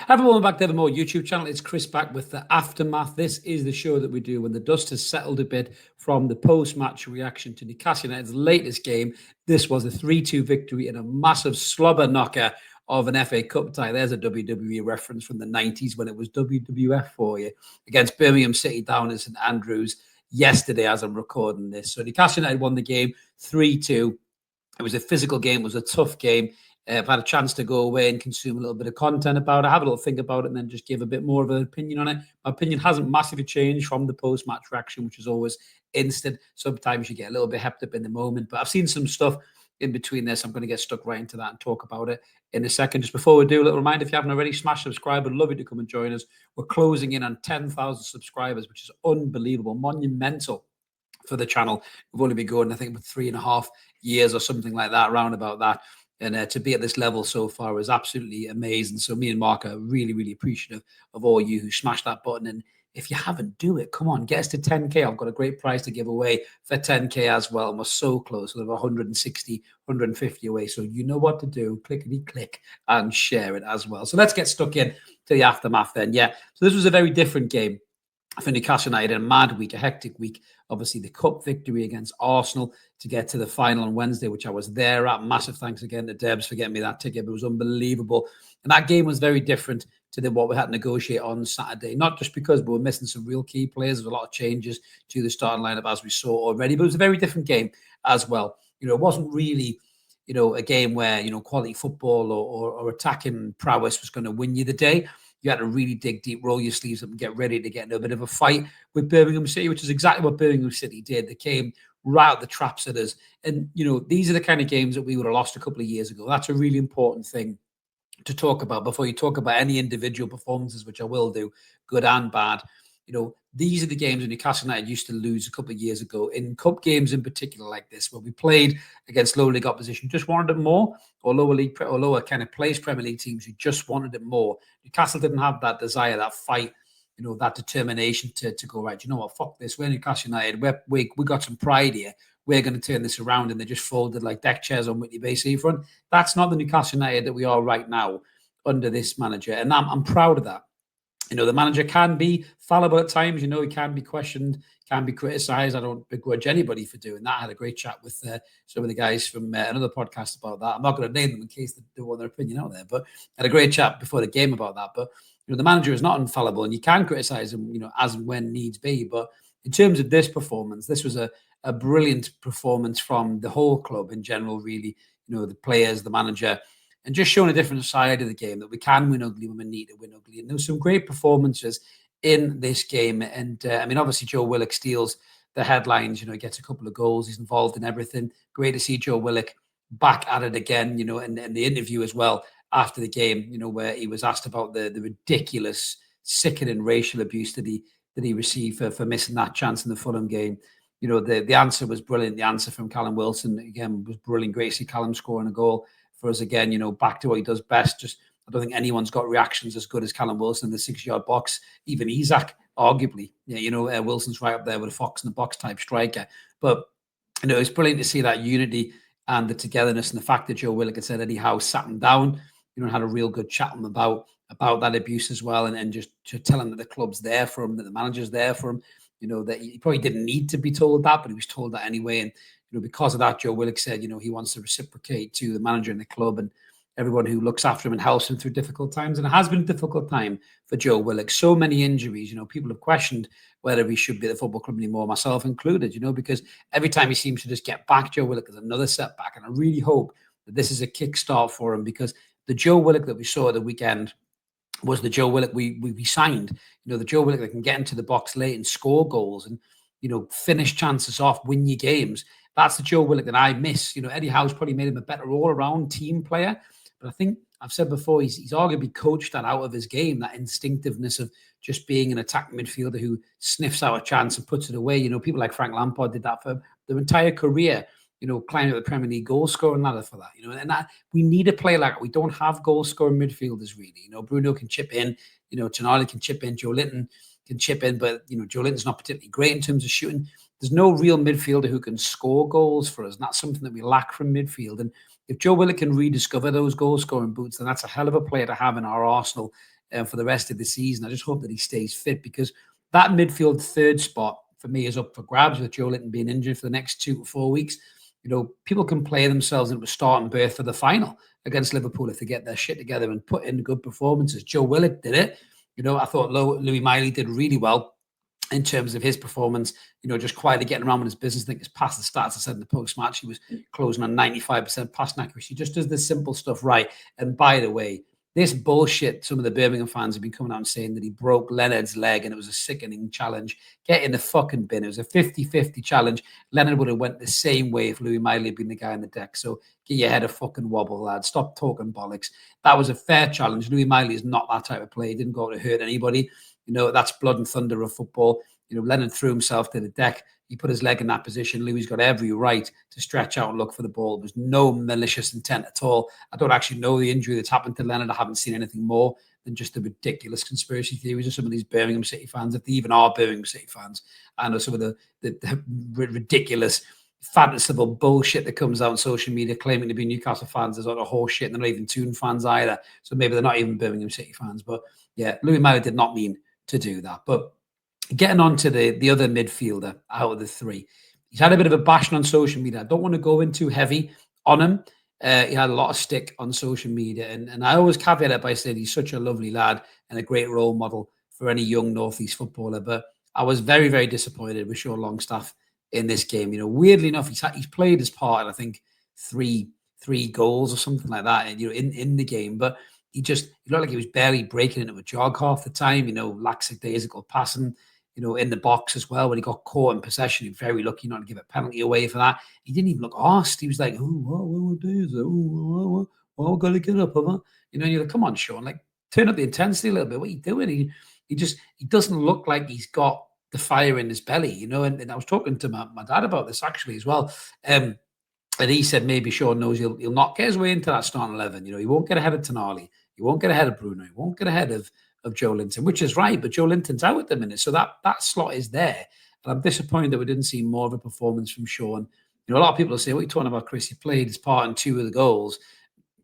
Everyone back to the Evermore YouTube channel. It's Chris back with the aftermath. This is the show that we do when the dust has settled a bit from the post-match reaction to Newcastle United's latest game. This was a 3-2 victory in a massive slobber knocker of an FA Cup tie. There's a WWE reference from the 90s when it was WWF for you, against Birmingham City down in St Andrews yesterday as I'm recording this. So Newcastle United won the game 3-2. It was a physical game. It was a tough game. I've had a chance to go away and consume a little bit of content about it, have a little think about it, and then just give a bit more of an opinion on it. My opinion hasn't massively changed from the post-match reaction, which is always instant. Sometimes you get a little bit hepped up in the moment, but I've seen some stuff in between this. I'm going to get stuck right into that and talk about it in a second. Just before we do, a little reminder, if you haven't already, smash subscribe. I'd love you to come and join us. We're closing in on 10,000 subscribers, which is unbelievable, monumental for the channel. We've only been going, I think, with 3.5 years or something like that, around about that. And to be at this level so far is absolutely amazing. So me and Mark are really, really appreciative of all you who smashed that button. And if you haven't, do it. Come on, get us to 10K. I've got a great prize to give away for 10K as well. And we're so close. We're 160, 150 away. So you know what to do. Clickety-click and share it as well. So let's get stuck in to the aftermath then. Yeah, so this was a very different game for Newcastle United, a mad week, a hectic week. Obviously, the cup victory against Arsenal to get to the final on Wednesday, which I was there at. Massive thanks again to Debs for getting me that ticket. It was unbelievable. And that game was very different to what we had to negotiate on Saturday. Not just because we were missing some real key players. There was a lot of changes to the starting lineup, as we saw already. But it was a very different game as well. You know, it wasn't really, you know, a game where, you know, quality football or attacking prowess was going to win you the day. You had to really dig deep, roll your sleeves up and get ready to get into a bit of a fight with Birmingham City, which is exactly what Birmingham City did. They came right out the traps at us. And, you know, these are the kind of games that we would have lost a couple of years ago. That's a really important thing to talk about before you talk about any individual performances, which I will do, good and bad. You know, these are the games that Newcastle United used to lose a couple of years ago, in cup games in particular like this, where we played against lower league opposition, just wanted it more, or lower league or lower kind of place Premier League teams who just wanted it more. Newcastle didn't have that desire, that fight, you know, that determination to go, right, you know what, fuck this, we're Newcastle United, we got some pride here, we're going to turn this around, and they just folded like deck chairs on Whitney Bay Seafront. That's not the Newcastle United that we are right now under this manager, and I'm proud of that. You know, the manager can be fallible at times. You know, he can be questioned, can be criticised. I don't begrudge anybody for doing that. I had a great chat with some of the guys from another podcast about that. I'm not going to name them in case they don't want their opinion out there, but I had a great chat before the game about that. But, you know, the manager is not infallible, and you can criticise him, you know, as and when needs be. But in terms of this performance, this was a brilliant performance from the whole club in general, really. You know, the players, the manager, and just showing a different side of the game, that we can win ugly when we need to win ugly. And there were some great performances in this game. And I mean, obviously, Joe Willock steals the headlines. You know, he gets a couple of goals. He's involved in everything. Great to see Joe Willock back at it again, you know, and the interview as well after the game, you know, where he was asked about the ridiculous, sickening racial abuse that he received for missing that chance in the Fulham game. You know, the answer was brilliant. The answer from Callum Wilson, again, was brilliant. Great to see Callum scoring a goal for us again, you know, back to what he does best. Just, I don't think anyone's got reactions as good as Callum Wilson in the 6-yard box. Even Isak, arguably. Yeah, you know, Wilson's right up there with a fox in the box type striker. But, you know, it's brilliant to see that unity and the togetherness, and the fact that Joe Willock had said Eddie Howe sat him down, you know, and had a real good chat with him about that abuse as well, and just to tell him that the club's there for him, that the manager's there for him. You know, that he probably didn't need to be told that, but he was told that anyway. And, you know, because of that, Joe Willock said, you know, he wants to reciprocate to the manager and the club and everyone who looks after him and helps him through difficult times. And it has been a difficult time for Joe Willock. So many injuries, you know, people have questioned whether he should be at the football club anymore, myself included, you know, because every time he seems to just get back, Joe Willock is another setback. And I really hope that this is a kickstart for him, because the Joe Willock that we saw at the weekend was the Joe Willock we signed. You know, the Joe Willock that can get into the box late and score goals and, you know, finish chances off, win your games. That's the Joe Willock that I miss. You know, Eddie Howe's probably made him a better all-around team player. But I think I've said before, he's arguably coached that out of his game, that instinctiveness of just being an attacking midfielder who sniffs out a chance and puts it away. You know, people like Frank Lampard did that for their entire career, you know, climbing up the Premier League goal scoring ladder for that, you know, and that we need a player like that. We don't have goal scoring midfielders really. You know, Bruno can chip in, you know, Tonali can chip in, Joe Linton can chip in, but, you know, Joe Linton's not particularly great in terms of shooting. There's no real midfielder who can score goals for us. And that's something that we lack from midfield. And if Joe Willock can rediscover those goal scoring boots, then that's a hell of a player to have in our arsenal for the rest of the season. I just hope that he stays fit, because that midfield third spot for me is up for grabs with Joe Linton being injured for the next 2 to 4 weeks. People can play themselves into a starting berth for the final against Liverpool if they get their shit together and put in good performances. Joe Willick did it. I thought Louis Miley did really well in terms of his performance, just quietly getting around with his business. I think his pass the stats I said in the post-match, he was closing on 95% passing accuracy. He just does the simple stuff right. And by the way, this bullshit, some of the Birmingham fans have been coming out and saying that he broke Leonard's leg and it was a sickening challenge. Get in the fucking bin. It was a 50-50 challenge. Leonard would have went the same way if Louis Miley had been the guy on the deck. So get your head a fucking wobble, lad. Stop talking bollocks. That was a fair challenge. Louis Miley is not that type of player. He didn't go to hurt anybody. That's blood and thunder of football. Leonard threw himself to the deck. He put his leg in that position. Louis got every right to stretch out and look for the ball. There's no malicious intent at all. I don't actually know the injury that's happened to Leonard. I haven't seen anything more than just the ridiculous conspiracy theories of some of these Birmingham City fans, if they even are Birmingham City fans, and some of the ridiculous, fanciful bullshit that comes out on social media claiming to be Newcastle fans. There's a lot of horse shit, and they're not even Toon fans either. So maybe they're not even Birmingham City fans. But yeah, Louis Miley did not mean to do that. But getting on to the other midfielder out of the three, he's had a bit of a bashing on social media. I don't want to go in too heavy on him. He had a lot of stick on social media. And I always caveat it by saying he's such a lovely lad and a great role model for any young North East footballer. But I was very, very disappointed with Sean Longstaff in this game. Weirdly enough, he's played his part in, I think, three goals or something like that, in the game. But he looked like he was barely breaking into a jog half the time, lackadaisical passing, in the box as well. When he got caught in possession, he was very lucky not to give a penalty away for that. He didn't even look arsed. He was like, what do you do? Got to get up, and you're like, come on, Sean, like, turn up the intensity a little bit. What are you doing? He doesn't look like he's got the fire in his belly, and I was talking to my dad about this actually as well. And he said maybe Sean knows he'll not get his way into that starting 11. He won't get ahead of Tonali. He won't get ahead of Bruno. He won't get ahead of Joe Linton, which is right. But Joe Linton's out at the minute. So that slot is there. And I'm disappointed that we didn't see more of a performance from Sean. A lot of people say, what are you talking about, Chris? He played his part in 2 of the goals.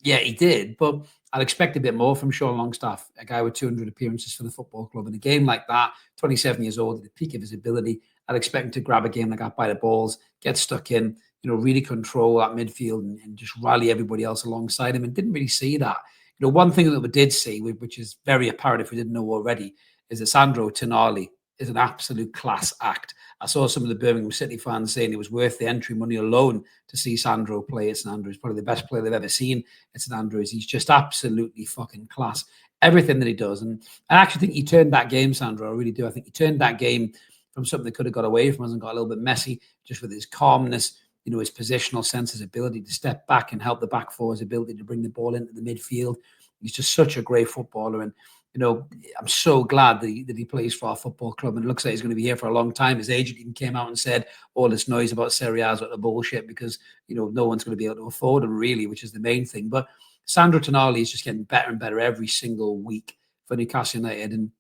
Yeah, he did. But I'd expect a bit more from Sean Longstaff, a guy with 200 appearances for the football club. In a game like that, 27 years old, at the peak of his ability, I'd expect him to grab a game like that by the balls, get stuck in, really control that midfield and just rally everybody else alongside him, and didn't really see that. One thing that we did see, which is very apparent if we didn't know already, is that Sandro Tonali is an absolute class act. I saw some of the Birmingham City fans saying it was worth the entry money alone to see Sandro play at St Andrews. Probably the best player they've ever seen at St Andrews. He's just absolutely fucking class. Everything that he does. And I actually think he turned that game, Sandro. I really do. I think he turned that game from something that could have got away from us and got a little bit messy, just with his calmness, his positional sense, his ability to step back and help the back four, his ability to bring the ball into the midfield. He's just such a great footballer. And, I'm so glad that he plays for our football club. And it looks like he's going to be here for a long time. His agent even came out and said all this noise about Serie A is utter bullshit because, no one's going to be able to afford him really, which is the main thing. But Sandro Tonali is just getting better and better every single week for Newcastle United. And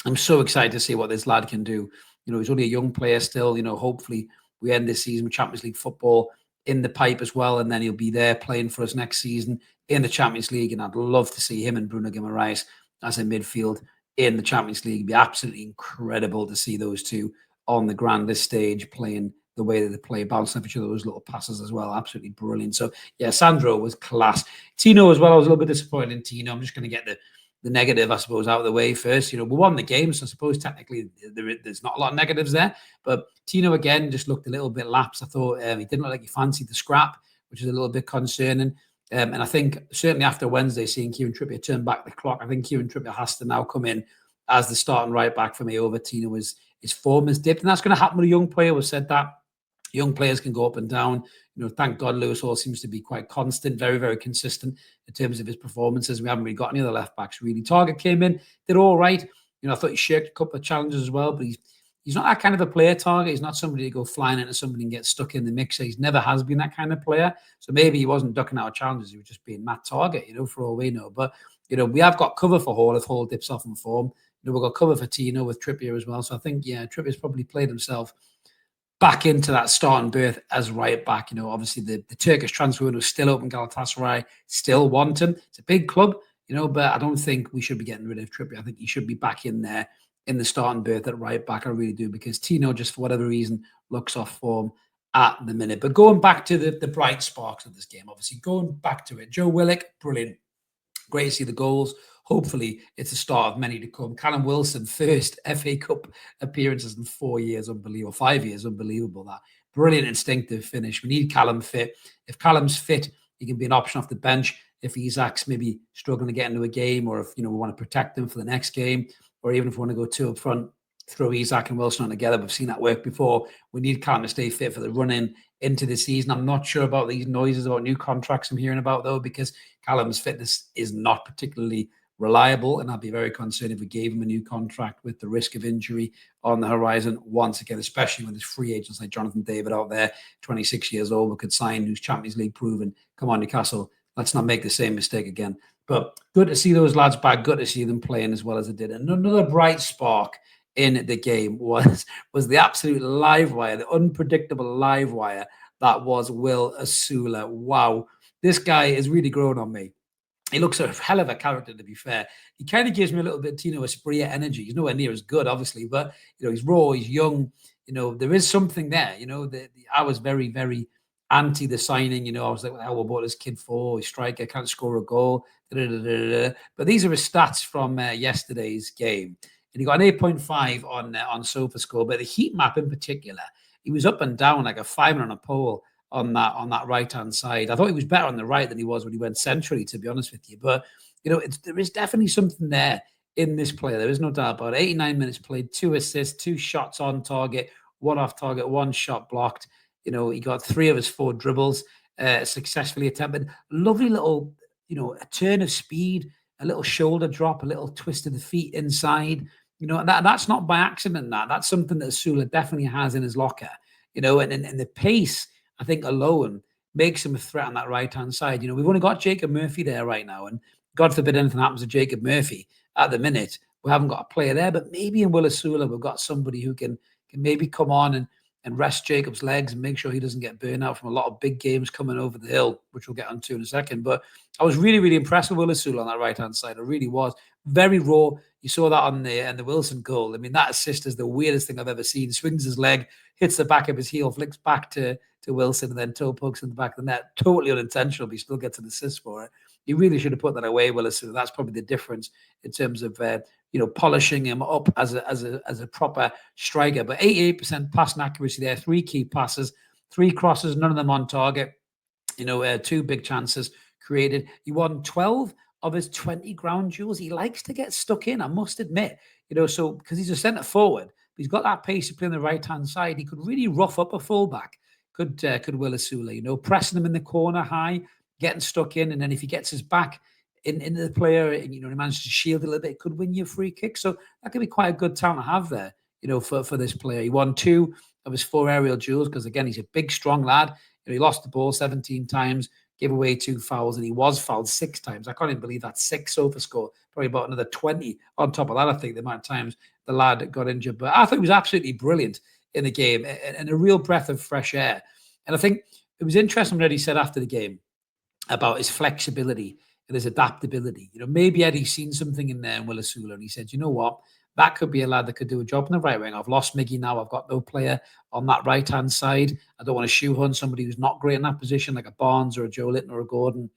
I'm so excited to see what this lad can do. He's only a young player still. Hopefully we end this season with Champions League football in the pipe as well, and then he'll be there playing for us next season in the Champions League. And I'd love to see him and Bruno Guimaraes as a midfield in the Champions League. It'd be absolutely incredible to see those two on the grandest stage playing the way that they play, bouncing off each other, those little passes as well. Absolutely brilliant. So yeah, Sandro was class. Tino as well. I was a little bit disappointed in Tino. I'm just going to get the negative, I suppose, out of the way first. We won the game, so I suppose technically there's not a lot of negatives there. But Tino, again, just looked a little bit lapsed. I thought he didn't look like he fancied the scrap, which is a little bit concerning. And I think certainly after Wednesday, seeing Kieran Trippier turn back the clock, I think Kieran Trippier has to now come in as the starting right back for me over Tino. His form has dipped, and that's going to happen with a young player. We've said that. Young players can go up and down. Thank God Lewis Hall seems to be quite constant, very, very consistent in terms of his performances. We haven't really got any other left backs really. Target came in, did all right. I thought he shirked a couple of challenges as well, but he's not that kind of a player, Target. He's not somebody to go flying into somebody and get stuck in the mixer. He's never has been that kind of player. So maybe he wasn't ducking out of challenges. He was just being Matt Target, for all we know. But, we have got cover for Hall if Hall dips off in form. We've got cover for Tino with Trippier as well. So I think, Trippier's probably played himself back into that starting berth as right back. Obviously the Turkish transfer window is still open. Galatasaray still want him. It's a big club. But I don't think we should be getting rid of Trippier. I think he should be back in there in the starting berth at right back. I really do, because Tino, just for whatever reason, looks off form at the minute. But going back to the bright sparks of this game, obviously going back to it, Joe Willick, brilliant. Great to see the goals. Hopefully, it's the start of many to come. Callum Wilson, first FA Cup appearances in 4 years, unbelievable. 5 years, unbelievable. That brilliant instinctive finish. We need Callum fit. If Callum's fit, he can be an option off the bench. If Isaac's maybe struggling to get into a game, or if we want to protect him for the next game, or even if we want to go two up front, throw Isaac and Wilson on together. We've seen that work before. We need Callum to stay fit for the run-in into the season. I'm not sure about these noises about new contracts I'm hearing about, though, because Callum's fitness is not particularly reliable, and I'd be very concerned if we gave him a new contract with the risk of injury on the horizon once again, especially when there's free agents like Jonathan David out there, 26 years old, who could sign, who's Champions League proven. Come on, Newcastle, let's not make the same mistake again. But good to see those lads back, good to see them playing as well as they did. And another bright spark in the game was the absolute live wire, the unpredictable live wire that was Will Osula. Wow, this guy is really growing on me. He looks a hell of a character, to be fair. He kind of gives me a little bit Tino Asprilla energy. He's nowhere near as good, obviously, but he's raw, he's young. There is something there. I was very, very anti the signing. I was like, well, what this kid for? He's striker, can't score a goal. But these are his stats from yesterday's game. And he got an 8.5 on SofaScore, but the heat map in particular, he was up and down like a fireman on a pole on that right-hand side. I thought he was better on the right than he was when he went centrally, to be honest with you. But, there is definitely something there in this player. There is no doubt about it. 89 minutes played, 2 assists, 2 shots on target, 1 off target, 1 shot blocked. He got 3 of his 4 dribbles successfully attempted. Lovely little, a turn of speed, a little shoulder drop, a little twist of the feet inside. That's not by accident. That's something that Osula definitely has in his locker. And the pace, I think, alone makes him a threat on that right-hand side. We've only got Jacob Murphy there right now, and God forbid anything happens to Jacob Murphy at the minute. We haven't got a player there, but maybe in Will Osula we've got somebody who can maybe come on and rest Jacob's legs and make sure he doesn't get burnt out from a lot of big games coming over the hill, which we'll get onto in a second. But I was really, really impressed with Will Osula on that right-hand side. I really was. Very raw. You saw that on the Wilson goal. I mean, that assist is the weirdest thing I've ever seen. Swings his leg, hits the back of his heel, flicks back to Wilson, and then toe pokes in the back of the net. Totally unintentional, but he still gets an assist for it. You really should have put that away, Will Osula. That's probably the difference in terms of polishing him up as a proper striker. But 88% passing accuracy there, 3 key passes, 3 crosses, none of them on target. 2 big chances created. He won 12 of his 20 ground duels. He likes to get stuck in, I must admit. So because he's a centre forward, he's got that pace to play on the right hand side. He could really rough up a fullback. Could Will Osula, pressing him in the corner high, getting stuck in, and then if he gets his back into the player and he manages to shield a little bit, it could win you a free kick. So that could be quite a good talent to have there, for this player. He won 2 of his 4 aerial duels because, again, he's a big, strong lad. He lost the ball 17 times, gave away 2 fouls, and he was fouled 6 times. I can't even believe that. 6 SofaScore, probably about another 20 on top of that, I think, the amount of times the lad got injured. But I thought he was absolutely brilliant in the game and a real breath of fresh air. And I think it was interesting what Eddie said after the game about his flexibility and his adaptability. Maybe Eddie's seen something in there in Will Osula, and he said, you know what? That could be a lad that could do a job in the right wing. I've lost Miggy now. I've got no player on that right-hand side. I don't want to shoehorn somebody who's not great in that position, like a Barnes or a Joe Litton or a Gordon.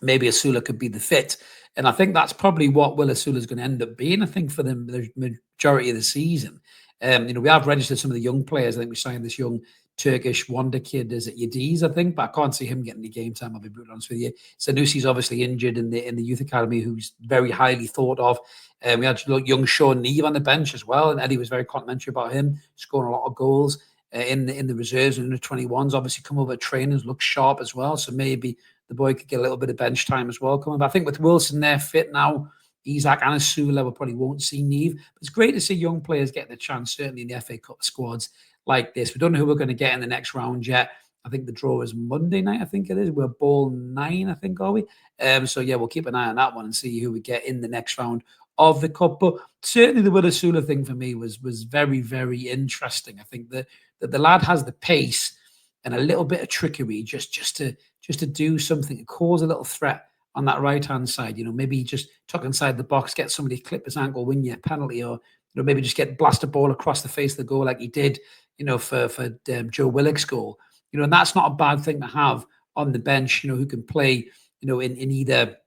Maybe Osula could be the fit. And I think that's probably what Will Osula is going to end up being, I think, for the majority of the season. We have registered some of the young players. I think we signed this young Turkish wonder kid, is it Yediz, I think, but I can't see him getting the game time, I'll be brutally honest with you. Sanusi's obviously injured in the youth academy, who's very highly thought of. We had young Sean Neve on the bench as well, and Eddie was very complimentary about him, scoring a lot of goals in the reserves and in the 21s. Obviously come over trainers, look sharp as well, so maybe the boy could get a little bit of bench time as well coming. But I think with Wilson there fit now, Isaac and Osula, we probably won't see Neve. But it's great to see young players get the chance, certainly in the FA Cup squads like this. We don't know who we're going to get in the next round yet. I think the draw is Monday night, I think it is. We're ball 9, I think, are we? So, yeah, we'll keep an eye on that one and see who we get in the next round of the Cup. But certainly the Will Osula thing for me was very, very interesting. I think that the lad has the pace and a little bit of trickery just to do something, to cause a little threat on that right-hand side. Maybe just tuck inside the box, get somebody to clip his ankle, win you a penalty, or maybe just blast a ball across the face of the goal like he did, for Joe Willick's goal. And that's not a bad thing to have on the bench, who can play, in either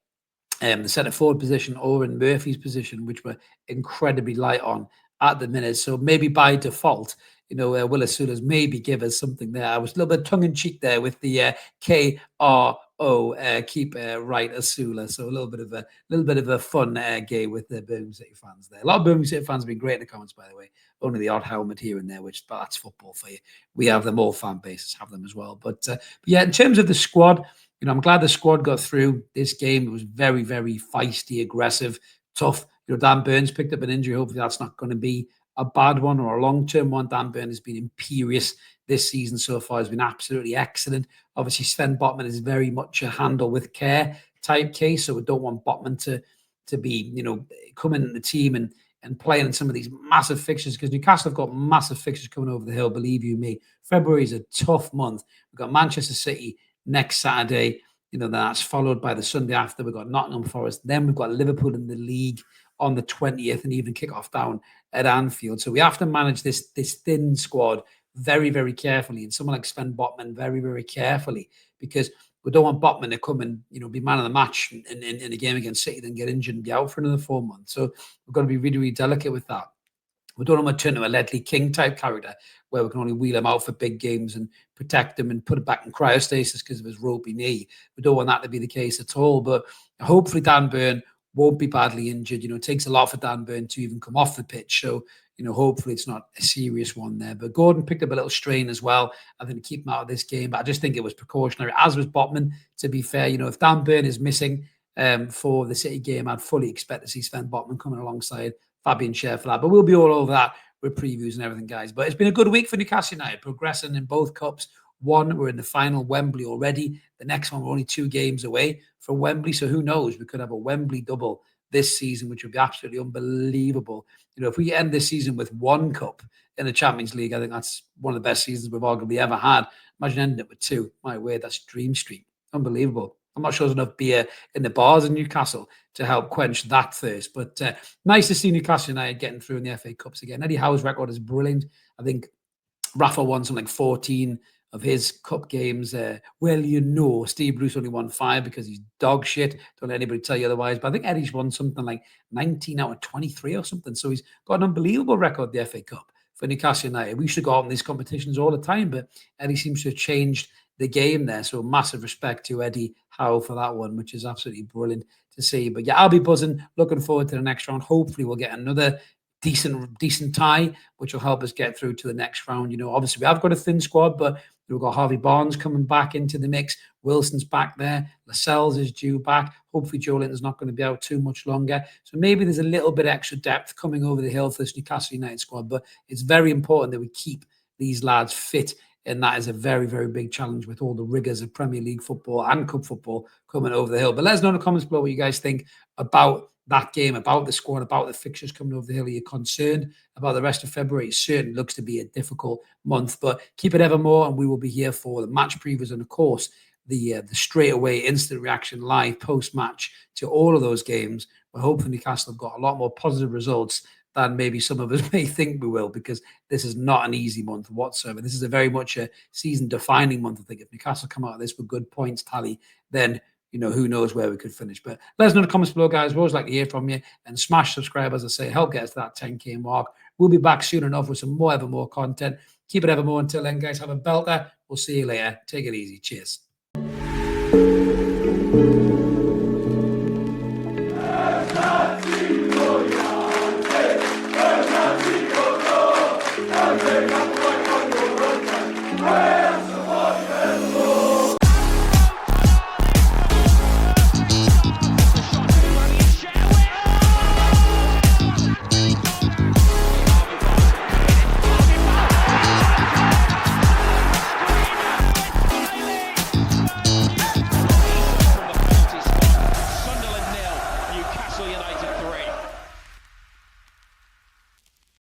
the centre forward position or in Murphy's position, which we're incredibly light on at the minute. So maybe by default, Will Osula's maybe give us something there. I was a little bit tongue in cheek there with the KRO keep right Osula. So a little bit of a fun game with the Birmingham City fans there. A lot of Birmingham City fans have been great in the comments, by the way. Only the odd helmet here and there, which that's football for you. We have them, all fan bases have them as well. But yeah, in terms of the squad, I'm glad the squad got through this game. It was very, very feisty, aggressive, tough. Dan Burns picked up an injury. Hopefully that's not going to be a bad one or a long-term one. Dan Burns has been imperious this season so far. He's been absolutely excellent. Obviously, Sven Botman is very much a handle with care type case, so we don't want Botman to be, coming in the team and playing in some of these massive fixtures, because Newcastle have got massive fixtures coming over the hill, believe you me. February is a tough month. We've got Manchester City next Saturday. That's followed by the Sunday after. We've got Nottingham Forest. Then we've got Liverpool in the league on the 20th, and even kick off down at Anfield. So we have to manage this thin squad very, very carefully, and someone like Sven Botman very, very carefully, because we don't want Botman to come and be man of the match in a game against City, then get injured and be out for another 4 months. So we've got to be really, really delicate with that. We don't want to turn to a Ledley King type character where we can only wheel him out for big games and protect him and put it back in cryostasis because of his ropey knee. We don't want that to be the case at all. But hopefully Dan Burn won't be badly injured. It takes a lot for Dan Burn to even come off the pitch. So, hopefully it's not a serious one there. But Gordon picked up a little strain as well. I think to keep him out of this game. But I just think it was precautionary, as was Botman, to be fair. If Dan Burn is missing for the City game, I'd fully expect to see Sven Botman coming alongside Fabian Schär for that. But we'll be all over that with previews and everything, guys. But it's been a good week for Newcastle United, progressing in both cups. One, we're in the final, Wembley already. The next one, we're only 2 games away from Wembley. So who knows? We could have a Wembley double this season, which would be absolutely unbelievable. If we end this season with 1 cup in the Champions League, I think that's one of the best seasons we've arguably ever had. Imagine ending it with 2. My word, that's dream street. Unbelievable. I'm not sure there's enough beer in the bars in Newcastle to help quench that thirst. But nice to see Newcastle United getting through in the FA Cups again. Eddie Howe's record is brilliant. I think Rafa won something like 14 of his cup games. Steve Bruce only won 5 because he's dog shit. Don't let anybody tell you otherwise. But I think Eddie's won something like 19 out of 23 or something. So he's got an unbelievable record, the FA Cup, for Newcastle United. We should go out in these competitions all the time, but Eddie seems to have changed the game there. So massive respect to Eddie Howe for that one, which is absolutely brilliant to see. But yeah, I'll be buzzing. Looking forward to the next round. Hopefully we'll get another decent tie, which will help us get through to the next round. Obviously we have got a thin squad, but we've got Harvey Barnes coming back into the mix. Wilson's back there. Lascelles is due back. Hopefully Joe Linton's not going to be out too much longer. So maybe there's a little bit extra depth coming over the hill for this Newcastle United squad, but it's very important that we keep these lads fit. And that is a very, very big challenge with all the rigours of Premier League football and cup football coming over the hill. But let us know in the comments below what you guys think about that game, about the squad, about the fixtures coming over the hill. Are you concerned about the rest of February? It certainly looks to be a difficult month, but keep it evermore, and we will be here for the match previews and, of course, the straightaway instant reaction live post-match to all of those games. We're hoping Newcastle have got a lot more positive results than maybe some of us may think we will, because this is not an easy month whatsoever. This is a very much a season-defining month. I think if Newcastle come out of this with good points tally, then who knows where we could finish. But let us know in the comments below, guys. We always like to hear from you, and smash subscribe, as I say, help get us to that 10K mark. We'll be back soon enough with some more Evermore content. Keep it Evermore. Until then, guys, have a belter. We'll see you later. Take it easy. Cheers. Newcastle United